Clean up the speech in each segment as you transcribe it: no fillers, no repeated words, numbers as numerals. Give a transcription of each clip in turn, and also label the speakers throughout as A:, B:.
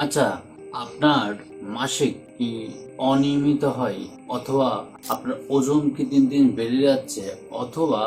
A: আচ্ছা, আপনার মাসিক কি অনিয়মিত হয়, অথবা আপনার ওজন কি দিন দিন বেড়ে যাচ্ছে, অথবা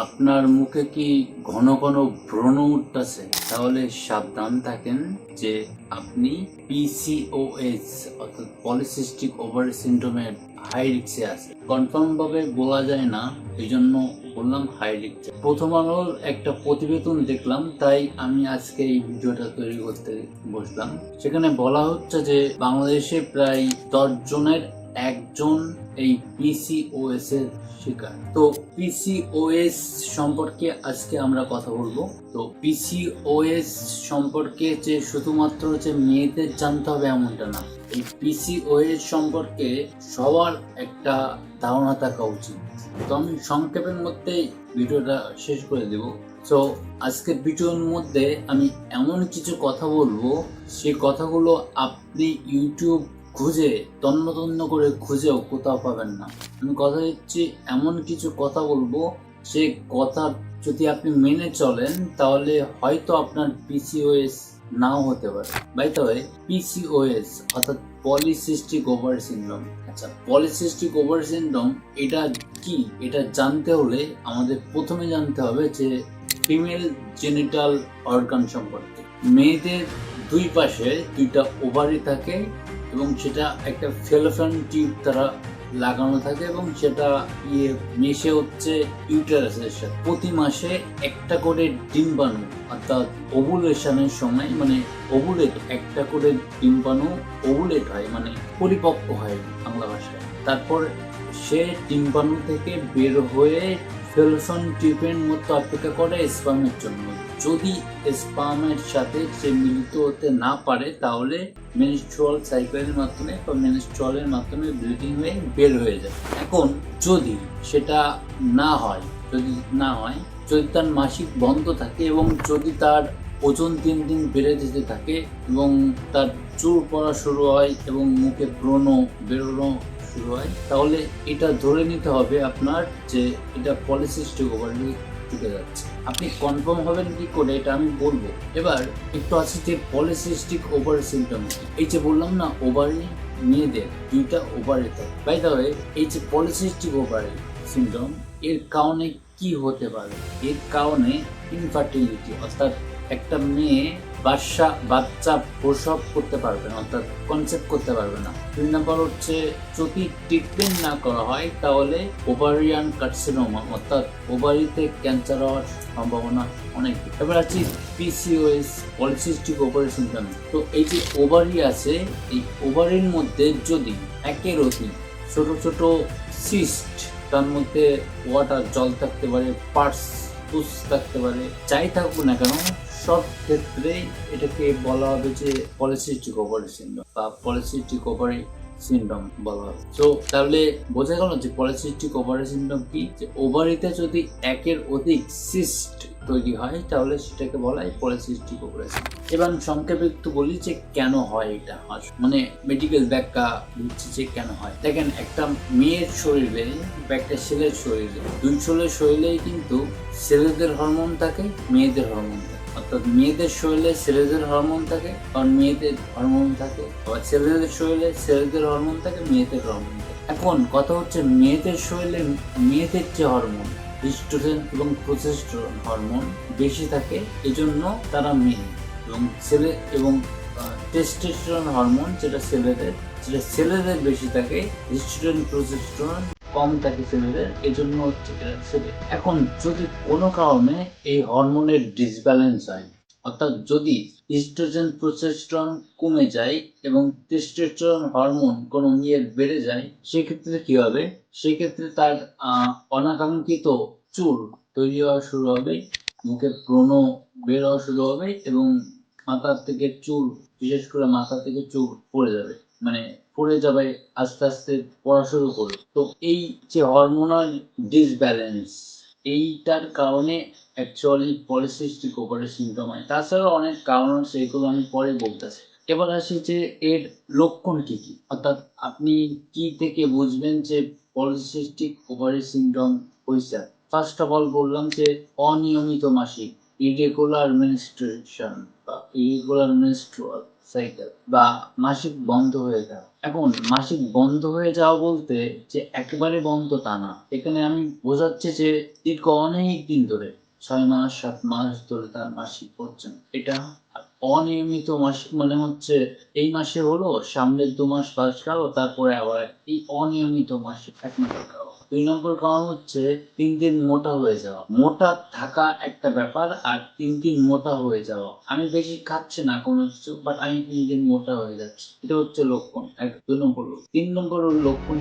A: আপনার মুখে কি ঘন ঘন ব্রণ উঠতেছে, তাহলে সাবধান থাকেন যে আপনি পিসিওএস অর্থাৎ পলিসিস্টিক ওভারি সিনড্রোমের হাই রিস্কে আছে। কনফার্ম ভাবে বলা যায় না, এই জন্য বললাম হাই রিস্ক। প্রথম আলোর একটা প্রতিবেদন দেখলাম, তাই আমি আজকে এই ভিডিওটা তৈরি করতে বসলাম। সেখানে বলা হচ্ছে যে বাংলাদেশে প্রায় 10 জনের একজন এই পিসিওএস এর শিকার। তো পিসিওএস সম্পর্কে আজকে আমরা কথা বলবো। তো পিসিওএস সম্পর্কে যে শুধুমাত্র যে মেয়েদের জানতে হবে এমনটা না, এই পিসিওএস সম্পর্কে সবার একটা ধারণা থাকা উচিত। তো আমি সংক্ষেপের মধ্যে ভিডিওটা শেষ করে দেব। তো আজকের ভিডিওর মধ্যে আমি এমন কিছু কথা বলবো, সেই কথাগুলো আপনি ইউটিউব খুঁজে তন্ন তন্ন করে খুঁজেও কোথাও পাবেন না। আমি কথা দিচ্ছি, এমন কিছু কথা বলবো, সে কথা যদি আপনি মেনে চলেন তাহলে হয়তো আপনার পিসিওএস নাও হতে পারে। বাই দ্য ওয়ে, পিসিওএস অর্থাৎ পলিসিস্টিক ওভারি সিনড্রোম। আচ্ছা, পলিসিস্টিক ওভারি সিনড্রোম এটা কি? এটা জানতে হলে আমাদের প্রথমে জানতে হবে যে ফিমেল জেনিটাল অর্গান সম্পর্কে। মেয়েদের দুই পাশে দুইটা ওভারি থাকে এবং সেটা একটা ফেলোফ্যান টিউব দ্বারা লাগানো থাকে এবং সেটা মিশে হচ্ছে ইউটেরাসের সাথে। প্রতি মাসে একটা করে ডিম্বাণু অর্থাৎ ওভুলেশনের সময়, মানে ওভুলেট, একটা করে ডিম্বাণু ওভুলেট হয়, মানে পরিপক্ক হয় বাংলা ভাষায়। তারপর সে ডিম্বাণু থেকে বের হয়ে ফেলোফ্যান টিউবের মতো অপেক্ষা করে স্পার্মের জন্য। যদি স্পার্মের সাথে সে মিলিত হতে না পারে তাহলে মেনস্ট্রুয়াল সাইকেলের মাধ্যমে বা মেনস্ট্রুয়ালের মাধ্যমে ব্লিডিং হয়ে বের হয়ে যায়। এখন যদি সেটা না হয়, যদি তার মাসিক বন্ধ থাকে এবং যদি তার ওজন দিন দিন বেড়ে যেতে থাকে এবং তার চুল পড়া শুরু হয় এবং মুখে ব্রণ বেরোনো শুরু হয়, তাহলে এটা ধরে নিতে হবে আপনার যে এটা পলিসিস্টিক ওভারি ঢুকে যাচ্ছে। আপনি কনফার্ম হবেন কি করে এটা আমি বলবো। এবার একটু আছে যে পলিসিস্টিক ওভারি সিনড্রোম। এই যে বললাম না, ওভারি মেয়েদের দুইটা ওভারি থাকে। বাই দ্য ওয়ে, এই যে পলিসিস্টিক ওভারি সিনড্রোম, এর কারণে কি হতে পারে? এর কারণে ইনফার্টিলিটি, অর্থাৎ একটা মেয়ে বাচ্চা প্রসব করতে পারবে না, অর্থাৎ কনসেপ্ট করতে পারবে না। 2 নাম্বার হচ্ছে, যদি ট্রিটমেন্ট না করা হয় তাহলে ওভারিয়ান কার্সিনোমা, অর্থাৎ ওভারিতে ক্যান্সার হওয়ার সম্ভাবনা অনেক। এবার আছে পিসিওএস, পলিসিস্টিক ওভারি সিনড্রোম। তো এই যে ওভারি আছে, এই ওভারির মধ্যে যদি একের অধিক ছোট ছোট সিস্ট, তার মধ্যে ওয়াটার, জল থাকতে পারে, পার্স পুষ থাকতে পারে, যাই থাকুক না কেন, সব ক্ষেত্রে এটাকে বলা হবে যে পলিসিস্টিক ওভারি সিনড্রোম বা পলিসিস্টিক ওভারি সিনড্রোম বলা হবে। তো তাহলে বোঝা গেল যে পলিসিস্টিক ওভারি সিনড্রোম কি, যে ওভারিতে যদি একের অধিক সিস্ট তৈরি হয় তাহলে সেটাকে বলা হয় পলিসিস্টিক ওভারি সিনড্রোম। এবার সংক্ষেপে একটু বলি যে কেন হয় এটা, মানে মেডিকেল ব্যাখ্যা দিচ্ছি যে কেন হয়। দেখেন, একটা মেয়ের শরীরে বা একটা ছেলের শরীরে, দুই শরীরেই কিন্তু ছেলেদের হরমোন থাকে, মেয়েদের হরমোন থাকে। অর্থাৎ মেয়েদের শরীরে ছেলেদের হরমোন থাকে, কারণ মেয়েদের হরমোন থাকে, আবার ছেলেদের শরীরে ছেলেদের হরমোন থাকে, মেয়েদের হরমোন থাকে। এখন কথা হচ্ছে, মেয়েদের শরীরে মেয়েদের যে হরমোন ইস্ট্রোজেন এবং প্রোজেস্টেরন হরমোন বেশি থাকে, এজন্য তারা মেয়ে। এবং ছেলে এবং টেস্টোস্টেরন হরমোন যেটা ছেলেদের বেশি থাকে, ইস্ট্রোজেন প্রোজেস্টেরন কম থাকে ছেলেদের, এজন্য হচ্ছে এরা ছেলে। এখন যদি কোনো কারণে এই হরমোনের ডিসব্যালেন্স হয়, অর্থাৎ যদি ইস্ট্রোজেন প্রোজেস্টেরন কমে যায় এবং টেস্টোস্টেরন হরমোন কোনো মেয়ের বেড়ে যায়, সেক্ষেত্রে কি হবে? সেক্ষেত্রে তার অনাকাঙ্ক্ষিত চুল তৈরি হওয়া শুরু হবে, মুখে ব্রণ বের হওয়া শুরু হবে এবং মাথার থেকে চুল, বিশেষ করে মাথা থেকে চুল পড়ে যাবে, মানে পড়ে যাবে, আস্তে আস্তে পড়া শুরু করবে। তো এই যে হরমোনাল ডিসব্যালেন্স, এইটার কারণে অ্যাকচুয়ালি পলিসিস্টিক ওভারি সিনড্রোম হয়। তাছাড়াও অনেক কারণ আছে, এগুলো আমি পরে বলতেছি। এবার আসি যে এর লক্ষণ কি কি, অর্থাৎ আপনি কি থেকে বুঝবেন যে পলিসিস্টিক ওভারি সিনড্রোম হয়েছে। ফার্স্ট অফ অল বললাম যে অনিয়মিত মাসিক, ইরেগুলার মেনস্ট্রুয়েশন বা ইরেগুলার মেনস্ট্রুয়াল সাইকেল বা মাসিক বন্ধ হয়ে যাওয়া। এখন মাসিক বন্ধ হয়ে যাওয়া বলতে যে একেবারে বন্ধ তা না, এখানে আমি বোঝাচ্ছি যে দীর্ঘ অনেক দিন ধরে 6 মাস 7 মাস ধরে তার মাসিক পড়ছে না। এটা অনিয়মিত মাসিক মানে হচ্ছে এই মাসে হলো, সামনের 2 মাস পাস গেল, তারপরে আবার এই অনিয়মিত মাসিক 1 নম্বর কারণ। 2 নম্বর কারণ হচ্ছে 3 দিন মোটা হয়ে যাওয়া। মোটা থাকা একটা ব্যাপার, আর 3 দিন মোটা হয়ে যাওয়া। আমি বেশি খাচ্ছি না কোনো কিছু, বাট আমি 3 দিন মোটা হয়ে যাচ্ছি, এটা হচ্ছে লক্ষণ। 2 নম্বর লক্ষণ। 3 নম্বর লক্ষণ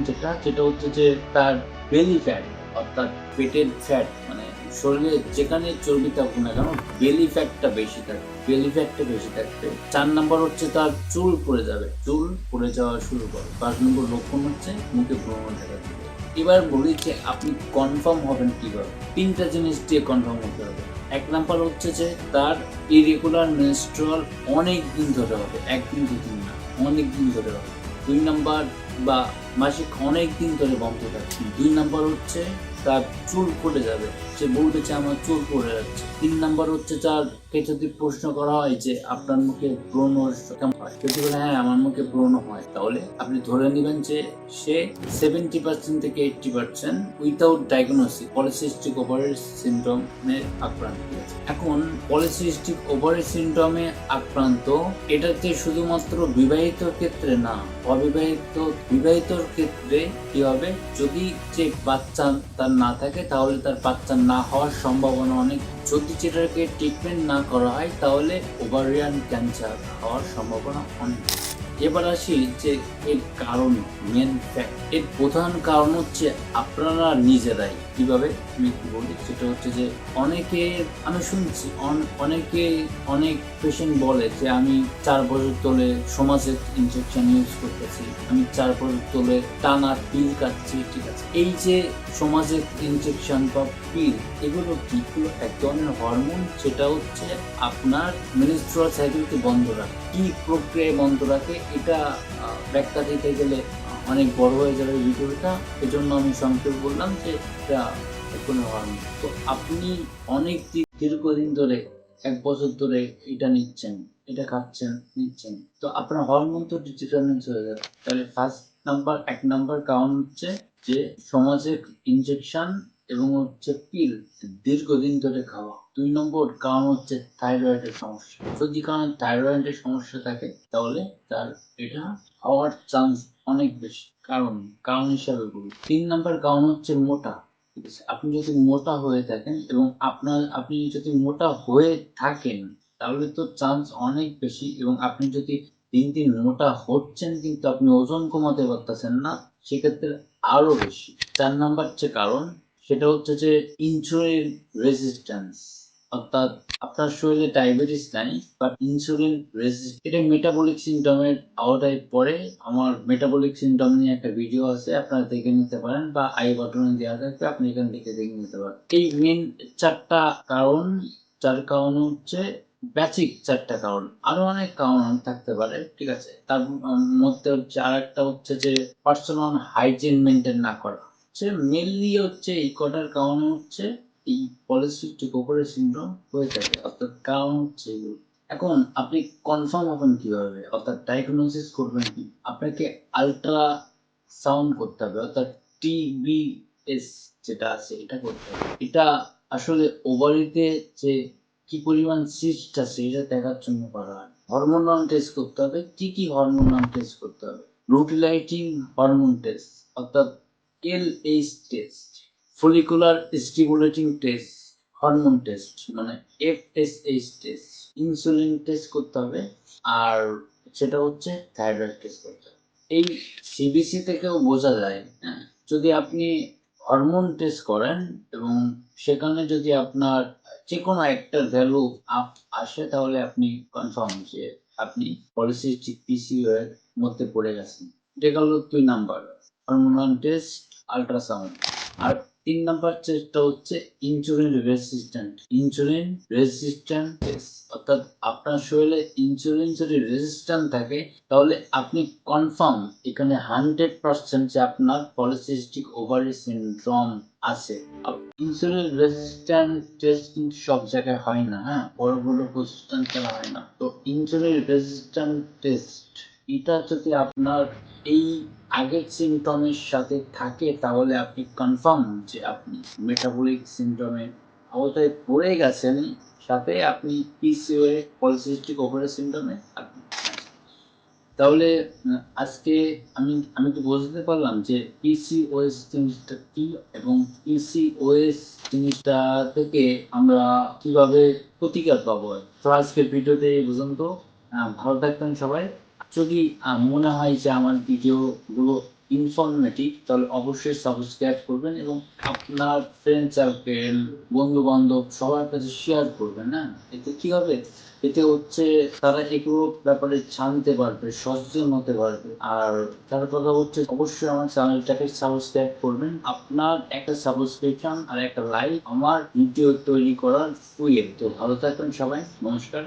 A: যেটা হচ্ছে যে তার বেলি ফ্যাট, অর্থাৎ পেটের ফ্যাট, মানে শরীরে যেখানে চর্বি থাকুক না কেন বেলি ফ্যাটটা বেশি থাকবে, বেলি ফ্যাটটা বেশি থাকবে। 4 নম্বর হচ্ছে তার চুল পড়ে যাবে, চুল পড়ে যাওয়া শুরু করে। 5 নম্বর লক্ষণ হচ্ছে মুখে ব্রণ দেখা দিবে। এবার বলি যে আপনি কনফার্ম হবেন কিভাবে। 3টা জিনিস দিয়ে কনফার্ম হতে হবে। 1 নম্বর হচ্ছে যে তার ইরেগুলার মেনস্ট্রুয়াল অনেক দিন ধরে হবে, 1 দিন 2 দিন না, অনেক দিন ধরে হবে। 2 নম্বর বা মাসিক অনেক দিন ধরে বন্ধ থাকবে। 2 নম্বর হচ্ছে তার চুল পড়ে যাবে, সে বলবে যে আমার চুল পড়ে যাচ্ছে। 3 নম্বর হচ্ছে তারকে যদি প্রশ্ন করা হয় যে আপনার মুখে ব্রণ কেমন হয়, যদি বলে হ্যাঁ আমার মুখে ব্রণ হয়, তাহলে আপনি ধরে নেবেন যে সে 70% থেকে 80% উইথাউট ডায়াগনোসিস পলিসিস্টিক ওভারি সিনড্রোমে আক্রান্ত। এখন পলিসিস্টিক ওভারি সিনড্রোমে আক্রান্ত, এটাতে শুধুমাত্র বিবাহিত ক্ষেত্রে না, বিবাহিতর ক্ষেত্রে কি হবে, যদি যে বাচ্চা তার না থাকে তাহলে তার বাচ্চা না হওয়ার সম্ভাবনা অনেক। যদি যেটাকে ট্রিটমেন্ট না করা হয় তাহলে ওভারিয়ান ক্যান্সার হওয়ার সম্ভাবনা অনেক। এবার আসি যে এর কারণ, মেন ফ্যাক্ট, এর প্রধান কারণ হচ্ছে আপনারা নিজেরাই। কিভাবে আমি বলি, সেটা হচ্ছে যে আমি শুনছি অনেক পেশেন্ট বলে যে আমি 4 বছর ধরে সমাজের ইনজেকশন ইউজ করতেছি, আমি 4 বছর ধরে টানা পিল খাচ্ছি। ঠিক আছে, এই যে সমাজের ইনজেকশন বা পিল, এগুলো কি? এগুলো এক ধরনের হরমোন, সেটা হচ্ছে আপনার মেনস্ট্রুয়াল সাইকেলকে বন্ধ রাখে। কি প্রক্রিয়ায় বন্ধ রাখে এটা ব্যাখ্যা দিতে গেলে অনেক বড় হয়ে যাবে ভিডিওটা, এজন্য আমি সংক্ষেপে বললাম যে এটা কোনো হরমোন। তো আপনি অনেক দীর্ঘদিন ধরে 1 বছর ধরে এটা নিচ্ছেন, এটা খাচ্ছেন, নিচ্ছেন, তো আপনার হরমোন তো ডিটারমিনেন্স হয়ে যাবে। তাহলে 1 নম্বর কারণ হচ্ছে যে সমাজের ইনজেকশন এবং হচ্ছে পিল দীর্ঘদিন ধরে খাওয়া। 2 নম্বর কারণ হচ্ছে থাইরয়েডের সমস্যা। যদি কারণ থাইরয়েডের সমস্যা থাকে তাহলে তার এটা হওয়ার চান্স অনেক বেশি। কারণ হিসাবে বলি, 3 নম্বর কারণ হচ্ছে মোটা। ঠিক আছে, আপনি যদি মোটা হয়ে থাকেন এবং আপনি যদি মোটা হয়ে থাকেন তাহলে তো চান্স অনেক বেশি, এবং আপনি যদি দিন দিন মোটা হচ্ছেন কিন্তু আপনি ওজন কমাতে পারতেছেন না, সেক্ষেত্রে আরো বেশি। 4 নম্বর যে কারণ, সেটা হচ্ছে যে ইনসুলিন রেজিস্ট্যান্স, অর্থাৎ আপনার শরীরে ডায়াবেটিস নাই বাট ইনসুলিন রেজিস্ট, এটা মেটাবলিক সিনড্রোমের আওতায় পড়ে। আমার মেটাবলিক সিনড্রোম নিয়ে একটা ভিডিও আছে, আপনারা দেখে নিতে পারেন, বা আই বাটনে দেওয়া থাকবে, আপনি এখান থেকে দেখে নিতে পারেন। এই মেন 4টা কারণ, 4 কারণ হচ্ছে বেসিক 4টা কারণ, আরো অনেক কারণ থাকতে পারে। ঠিক আছে, তার মধ্যে হচ্ছে আর একটা হচ্ছে যে পার্সোনাল হাইজিন মেনটেন না করা, হচ্ছে মেনলি হচ্ছে এই কটার কারণ হচ্ছে এই পলিসিস্টিক ওভারি সিনড্রোম হয়ে থাকে, অর্থাৎ কারণ হচ্ছে এগুলো। এখন আপনি কনফার্ম হবেন কিভাবে, অর্থাৎ ডায়াগনোসিস করবেন কি? আপনাকে আলট্রা সাউন্ড করতে হবে, অর্থাৎ TBS যেটা আছে এটা করতে হবে। এটা আসলে ওভারিতে যে কি পরিমাণ সিস্ট আছে এটা দেখার জন্য করা হয়। হরমোনাল টেস্ট করতে হবে। কি হরমোনাল টেস্ট করতে হবে? লুটিলাইটিং হরমোন টেস্ট, অর্থাৎ LH test, follicular stimulating test, hormone test মানে FSH টেস্ট, ইনসুলিন টেস্ট করতে হবে, আর সেটা হচ্ছে থাইরয়েড টেস্ট করতে হবে। এই CBC থেকেও বোঝা যায়, হ্যাঁ, যদি আপনি হরমোন টেস্ট করেন এবং সেখানে যদি আপনার যে কোনো একটা ভ্যালু আপ আসে তাহলে আপনি কনফার্ম যে আপনি পলিসিস্টিক PCO এর মধ্যে পড়ে গেছেন। এটা গেল 2 নাম্বার, হরমোনাল টেস্ট, আল্ট্রাসাউন্ড। আর 3 নাম্বার টেস্টটা হচ্ছে ইনসুলিন রেজিস্ট্যান্ট টেস্ট। অর্থাৎ আপনার শরীরে ইনসুলিন যদি রেজিস্ট্যান্ট থাকে তাহলে আপনি কনফার্ম এখানে 100% যে আপনার পলিসিস্টিক ওভারি সিনড্রোম আছে। ইনসুলিন রেজিস্ট্যান্ট টেস্ট কিন্তু সব জায়গায় হয় না, হ্যাঁ, বড় বড় প্রতিষ্ঠানে হয় না। তো ইনসুলিন রেজিস্ট্যান্ট টেস্ট এটা যদি আপনার এই আগের সিমটমের সাথে থাকে তাহলে আপনি কনফার্ম যে আপনি মেটাবলিক সিনড্রোমের আওতায় পড়ে গেছেন, সাথে আপনি পিসিওএস পলিসিস্টিক ওভারি সিনড্রোমে আপনি তাহলে আজকে আমি তো বুঝতে পারলাম যে পিসিওএস জিনিসটা কি এবং পিসিওএস জিনিসটা থেকে আমরা কিভাবে প্রতিকার পাবো। তো আজকের ভিডিওতে এই পর্যন্ত। ভালো থাকবেন সবাই। যদি মনে হয় যে আমার ভিডিওগুলো ইনফরমেটিভ তাহলে অবশ্যই সাবস্ক্রাইব করবেন এবং আপনার ফ্রেন্ড সার্কেল, বন্ধু বান্ধব সবার কাছে শেয়ার করবেন। হ্যাঁ, এতে কি হবে, এতে হচ্ছে তারা এগুলো ব্যাপারে জানতে পারবে, সচেতন হতে পারবে। আর তার কথা হচ্ছে অবশ্যই আমার চ্যানেলটাকে সাবস্ক্রাইব করবেন। আপনার একটা সাবস্ক্রিপশন আর একটা লাইক আমার ভিডিও তৈরি করার ফুয়েল। তো ভালো থাকবেন সবাই, নমস্কার।